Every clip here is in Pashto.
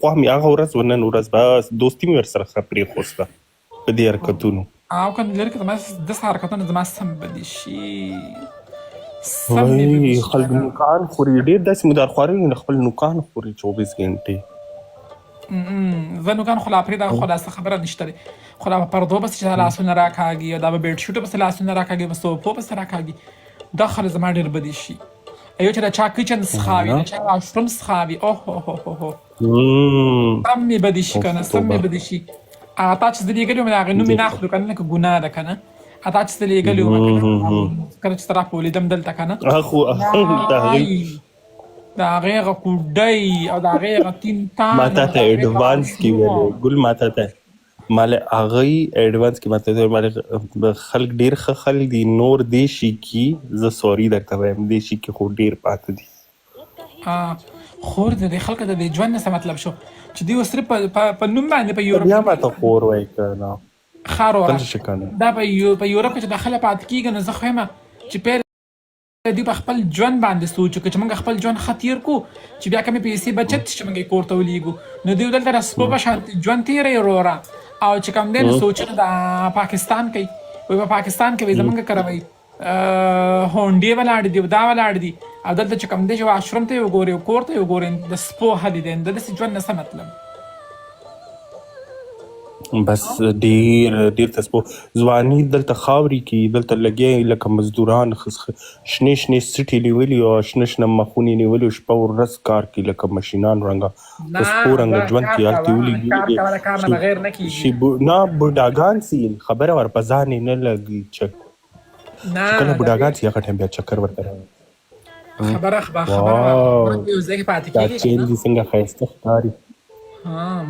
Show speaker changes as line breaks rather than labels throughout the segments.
پخوا مې هغه ورځ ونن ورځ بس دوستي مې ورسره ښه پرېښوسته په دې حرکتونو.
او کنه لري که زما داسې حرکتونه زما سم بدې شي، سم مې
وایي
بدې شي
خلک
کنه.
نوکان خوري، ډېر داسې مدارخواري نه خپل نوکان خوري 24 غنټې.
زه نوکان خو لا پرېږده، خو داسې خبره نشته دی، خو دا په پردو پسې چې دا لاسونه راکاږي او دا په بیډ شیټو پسې لاسونه راکاږي، په صوفو پسې راکاږي، دا خلک زما ډېر بدې شي. یو چې د چا کچن څخاوي، د چا واشروم څخاوي، اوه سم مې بدې شي کنه، سم مې بدې شي. هغه تا چې زه لېږلي وم د هغې نوم یې نه اخلو کنه، لکه ګناه ده کنه. هغه تا چې زه لېږلي وم کنه، کله چې ته راپه ولیدم دلته کنه، د هغې هغه کوډۍ او د هغې هغه تینتان
ما تا ته ایډوانس کې ویلې ګل، ما تا ته ماله هغوی ایډوانس کې ما ته ماله خلک ډېر ښه خلک دي، نور دې شي کې زه سوري درته وایم، دې شي کې خو ډېر پاته دي.
خور د دې خلکو د دې ژوند نه څه مطلب شو چې دوی اوس صرف په نوم باندې په یورپ
بیا ما ته خور وایي که نه
ښار وره
دلته شي که نه
دا په یورپ کې چې دا خلک پاتې کېږي، نو زه خو یم چې پیل دوی په خپل ژوند باندې سوچ وکړو چې موږ خپل ژوند ښه تېر کړو، چې بیا کمې پیسې بچت شي چې موږ یې کور ته ولیږو، نو دوی دلته د سپو په شان ژوند تېروي وروره. او چې کوم دی نو سوچونه د پاکستان کوي، وایي په پاکستان کې وایي زموږ کره وایي هونډې ولاړې دي او دا ولاړې دي، او دلته چې کوم دی چې واشروم ته یې وګورې او کور ته یې وګورې د سپو حلې دی، د داسې ژوند نه څه مطلب.
بس ډېر ته سپو ځواني دلته خاورې کې دلته لګیا لکه مزدوران شنې سټې نیولي او شنه مخونې نیولي شپه ورځ کار کوي لکه مشینان رنګه په سپو رنګه ژوند کې هلته ولګي نه بوډاګان سي خبره ور په ځان یې نه لګي چې کله بوډاګان سي هغه ټایم بیا چکر ورته راغی.
خبره یو ځای کې پاتې کېږي
دا چیل دي څنګه ښایسته ښکاري.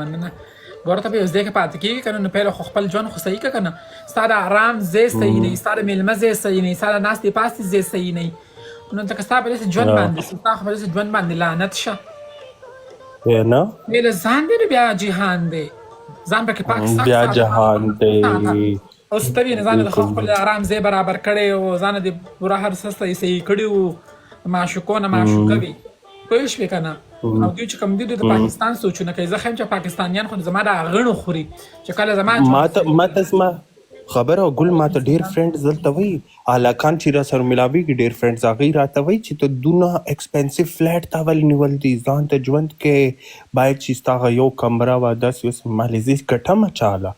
مننه. ګوره ته په یو ځای کې پاتې کېږي که نه، نو پیله خو خپل ژوند خو صحیح که که نه، ستا د آرام ځای صحیح نه وي، ستا د میلمه ځای صحیح نه وي، ستا د ناستې پاستې ځای صحیح نه وي، نو ځکه ستا په داسې ژوند باندې ستا خو په داسې ژوند باندې لعنت شه.
نه
ویله ځان دی نو بیا جهان دی، ځان پکې پاک ساک
بیا جهان دی.
اوس ته وینې ځان د خپل آرام ځای برابر کړی و، ځان د پوره هر څه صحیح کړي وو، معشوقو نه معشوقه وي، پوه شوې که نه. او دوی چې کوم دي دوی د پاکستان سوچونه کوي، زه ښیم چې پاکستانیان خو زما د غڼو خوري چې کله زما
ما ته زما خبره ګل ما ته ډېر فرینډز دلته وایي هلکان چې را سره ملاویږي ډېر فرینډز هغوی راته وایي چې ته دونه ایکسپینسیو فلیټ تا ولې نیول دي، ځان ته ژوند کې باید چې ستا هغه یو کمره وه داسې اوس مالې زه ګټم چاله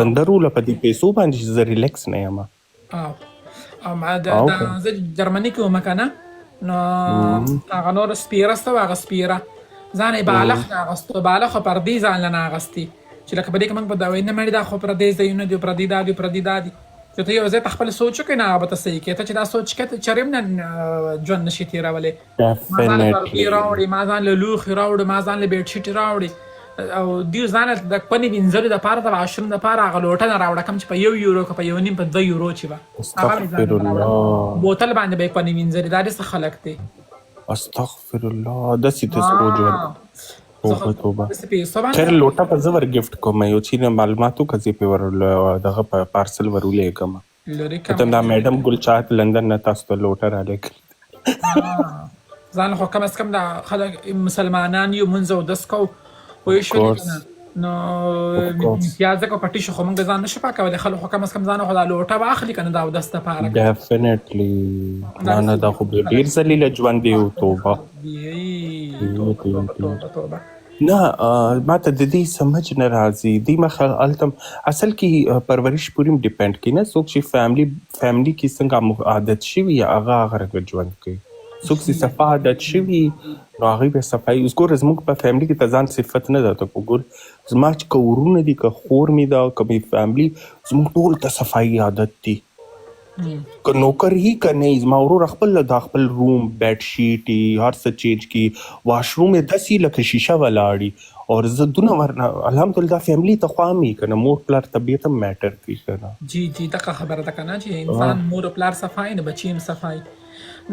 تندر وله په دې پیسو باندې چې زه ریلیکس نه یم.
زه جرمني کې وم که نه، نو هغه نور سپیره سته و، هغه سپیره ځان یې بالغ نه اغوستو، بالغ خو پردې ځان له نه اغوستې چې لکه په دې کې موږ به دا وایي نه مړي دا خو پردې ځایونه دي، پردې دا دي، پردې دا دي، چې ته یو ځای ته خپل سوچ وکړې نه هغه به ته صحیح کړې. ته چې دا سوچ کړې ته چرې هم نه ژوند نشي تېرولی. ما ځان له پردې راوړې، ما ځان له لوښې راوړې، ما ځان له بیډ شیټې راوړې، او دوی ځان له د پنې وینځلو دپاره د واشروم دپاره هغه لوټه نه راوړه کوم چې په 1 یورو که په 1.5 په 2 یورو چې به هغه مې ځان راوړه، بوتل باندې به یې پنې وینځلې. دا ډېر څه خلک دی.
استغفر الله داسې ته سپو ژوند. توبه خیر لوټه په زه ور ګفټ کوم یو چې معلومات وکړه زه پې ور دغه پارسل ور ولیږم. ته دا میډم ګل چاهت لندن نه تاسو ته لوټه رالیږل
ځان خو کم از کم دا خلک مسلمانان یو مونځ اودس کوو پوه شولې که نه، نو امتیازه که پټي شو خو موږ ځان نشو پاکولی، خلک خو کم از کم ځان خو دا لوټه به اخلي که نه د اودس دپاره.
ډیفینټلی نه دا خو ډېر ذلیله ژوند دی. توبه نه ما ته د دې سمجھ نه راځي. دې مخه هلته اصل کې پرورش پورې هم ډیپینډ کوي نه، څوک چې فیملي کې څنګه عادت شوي هغه رنګه ژوند کوي، څوک چې صفا عادت شوي نو هغوی به صفایي. اوس ګوره زموږ په فیملي کې ته ځان صفت نه ده، ته ګور زما چې که ورونه دي که خور مې ده که مې فیملي زموږ ټول ته صفایي عادت دي، که نوکر هی که نه زما ورور خپل دا خپل روم بیډ شیټ هر څه چینج کړي، واشروم یې داسې لکه شیشه ولاړي، او زه دونه ورنه الحمدلله فیملي ته خوا مې که نه مور پلار طبیعت هم میټر کوي که نه.
جی دغه خبره ده که نه چې انسان مور پلار صفایي نو بچي هم صفایي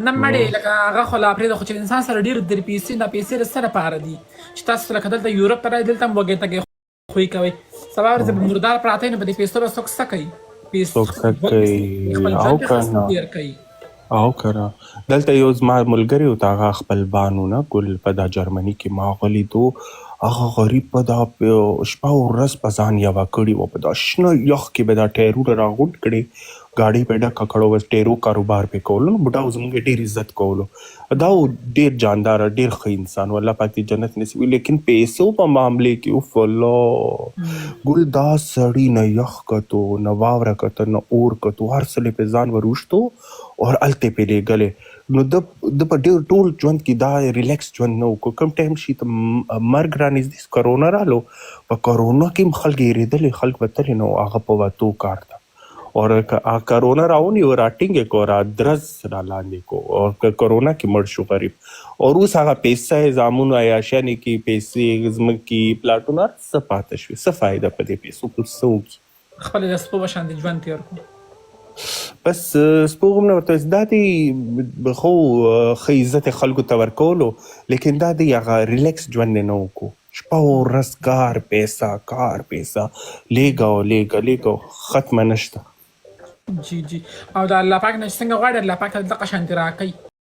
نه مړې لکه هغه خو لا پرېږده، خو چې انسان سره ډېر درې پیسې دا پیسې د څه لپاره دي چې تاسو لکه دلته یورپ ته رایې دلته هم وږې تږې خوی کوئ، سبا ورځې به مردار پراته وي نو په دې پیسو به څوک څه کوي؟
او که نه دلته یو زما ملګری و ته هغه خپلوان و نه ګل په دا جرمني کې ما هغه لیدو هغه غریب به دا شپه او ورځ په ځان یوه کړي وه، په دا شنه یخ کې به دا ټایرونه راغونډ کړي، ګاډۍ به یې ډکه کړې وه، ټایرو کاروبار پې کولو. نو بوډا زموږ یې ډېر عزت کولو. دا و ډېر جانداره، ډېر ښه انسان و، الله پاک دې جنت نصیب کړي. لیکن پیسو په معاملې کې اوف الله، ګل دا سړي نه یخ کتو، نه واوره کته، نه اور کتو، هر څه یې پې ځان وروشتو او هلته یې پې لېږلی. نو د په ډېر ټول ژوند کې دا ریلیکس ژوند نه و. کوم ټایم شي ته مرګ رانږدې کرونا رالو، په کرونا کې هم خلک یېرېدلې، خلک به تللې نو هغه په وتو کار ته. اور کرونا راونیو، راټینګې کو، را درز را لاندې کو، اور کرونا کې مړ شو غریب. اور اوس هغه پیسه یې زامنو عیاشیانې کې پیسې ځمکې پلاټونه هر څه پاته شوې. څه فایده په دې پیسو په څه وکړي؟
خپل د سپو په شان د ژوند تېر کړو.
بس سپوږ هم نه ورته دا دی خو ښه عزت یې خلکو ته ورکولو، لیکن دا دی هغه ریلیکس ژوند یې نه وکړو. شپه او ورځ کار پیسه، کار پیسه، لیږه ختمه نشته.
جی او د الله پاک نه څنګه غواړي الله پاک دغه شانتي راکوي.